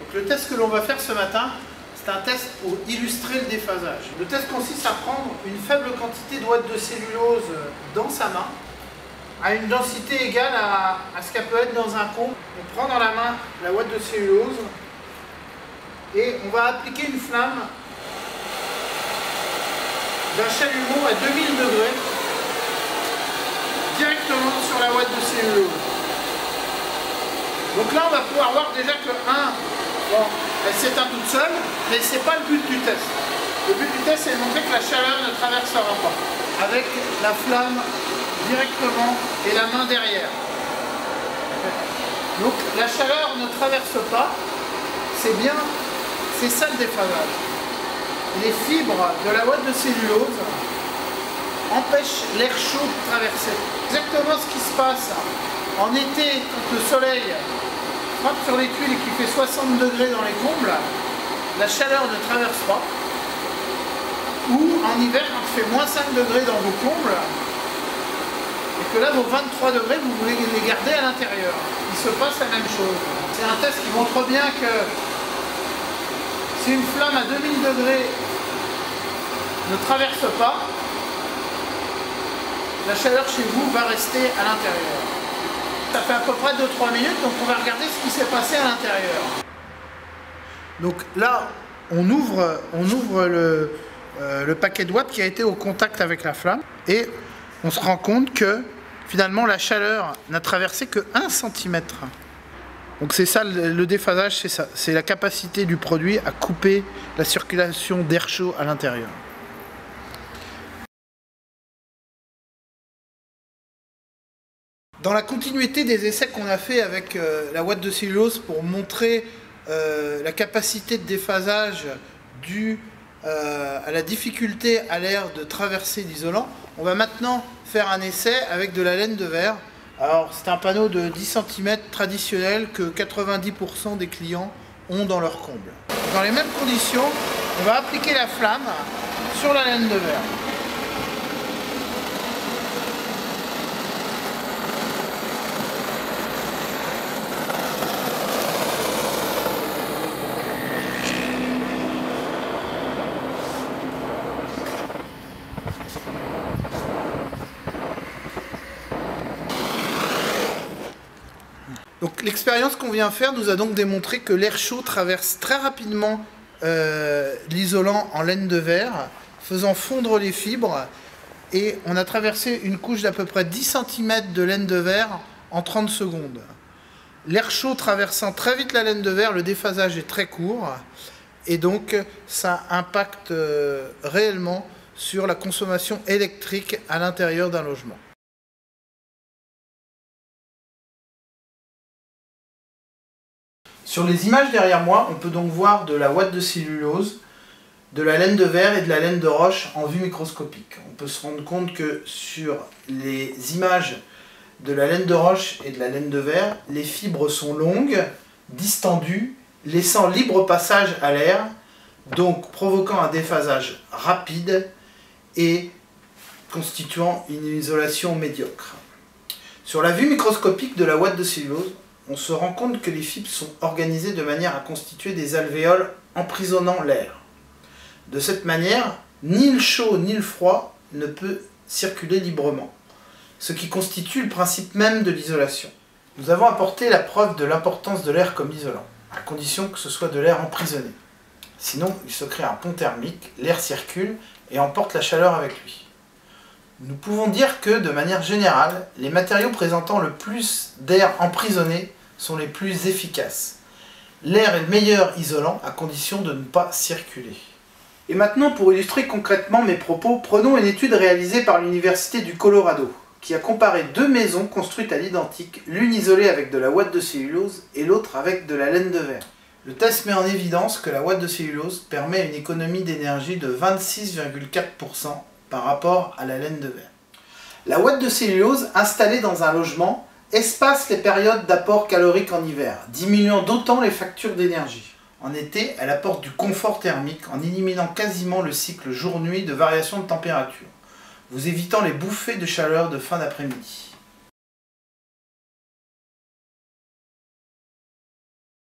Donc le test que l'on va faire ce matin, c'est un test pour illustrer le déphasage. Le test consiste à prendre une faible quantité de ouate de cellulose dans sa main, à une densité égale à ce qu'elle peut être dans un comble. On prend dans la main la ouate de cellulose et on va appliquer une flamme d'un chalumeau à 2000 degrés directement sur la ouate de cellulose. Donc là on va pouvoir voir déjà que elle s'éteint toute seule, mais ce n'est pas le but du test. Le but du test c'est de montrer que la chaleur ne traversera pas. Avec la flamme directement et la main derrière. Donc la chaleur ne traverse pas, c'est ça le déphasage. Les fibres de la ouate de cellulose empêchent l'air chaud de traverser. Exactement ce qui se passe en été quand le soleil frappe sur les tuiles et qui fait 60 degrés dans les combles, la chaleur ne traverse pas. Ou en hiver quand il fait moins 5 degrés dans vos combles, et que là vos 23 degrés vous voulez les garder à l'intérieur. Il se passe la même chose. C'est un test qui montre bien que si une flamme à 2000 degrés ne traverse pas, la chaleur chez vous va rester à l'intérieur. Ça fait à peu près 2-3 minutes, donc on va regarder ce qui s'est passé à l'intérieur. Donc là, on ouvre le paquet de ouate qui a été au contact avec la flamme et on se rend compte que finalement la chaleur n'a traversé que 1 cm. Donc c'est ça le déphasage, c'est ça. C'est la capacité du produit à couper la circulation d'air chaud à l'intérieur. Dans la continuité des essais qu'on a fait avec la ouate de cellulose pour montrer la capacité de déphasage due à la difficulté à l'air de traverser l'isolant, on va maintenant faire un essai avec de la laine de verre. Alors c'est un panneau de 10 cm traditionnel que 90% des clients ont dans leur comble. Dans les mêmes conditions, on va appliquer la flamme sur la laine de verre. Donc l'expérience qu'on vient faire nous a donc démontré que l'air chaud traverse très rapidement l'isolant en laine de verre, faisant fondre les fibres, et on a traversé une couche d'à peu près 10 cm de laine de verre en 30 secondes. L'air chaud traversant très vite la laine de verre, le déphasage est très court, et donc ça impacte réellement sur la consommation électrique à l'intérieur d'un logement. Sur les images derrière moi, on peut donc voir de la ouate de cellulose, de la laine de verre et de la laine de roche en vue microscopique. On peut se rendre compte que sur les images de la laine de roche et de la laine de verre, les fibres sont longues, distendues, laissant libre passage à l'air, donc provoquant un déphasage rapide et constituant une isolation médiocre. Sur la vue microscopique de la ouate de cellulose, on se rend compte que les fibres sont organisées de manière à constituer des alvéoles emprisonnant l'air. De cette manière, ni le chaud ni le froid ne peut circuler librement, ce qui constitue le principe même de l'isolation. Nous avons apporté la preuve de l'importance de l'air comme isolant, à condition que ce soit de l'air emprisonné. Sinon, il se crée un pont thermique, l'air circule et emporte la chaleur avec lui. Nous pouvons dire que, de manière générale, les matériaux présentant le plus d'air emprisonné sont les plus efficaces. L'air est le meilleur isolant à condition de ne pas circuler. Et maintenant, pour illustrer concrètement mes propos, prenons une étude réalisée par l'Université du Colorado, qui a comparé 2 maisons construites à l'identique, l'une isolée avec de la ouate de cellulose et l'autre avec de la laine de verre. Le test met en évidence que la ouate de cellulose permet une économie d'énergie de 26,4% par rapport à la laine de verre. La ouate de cellulose installée dans un logement espace les périodes d'apport calorique en hiver, diminuant d'autant les factures d'énergie. En été, elle apporte du confort thermique en éliminant quasiment le cycle jour-nuit de variation de température, vous évitant les bouffées de chaleur de fin d'après-midi.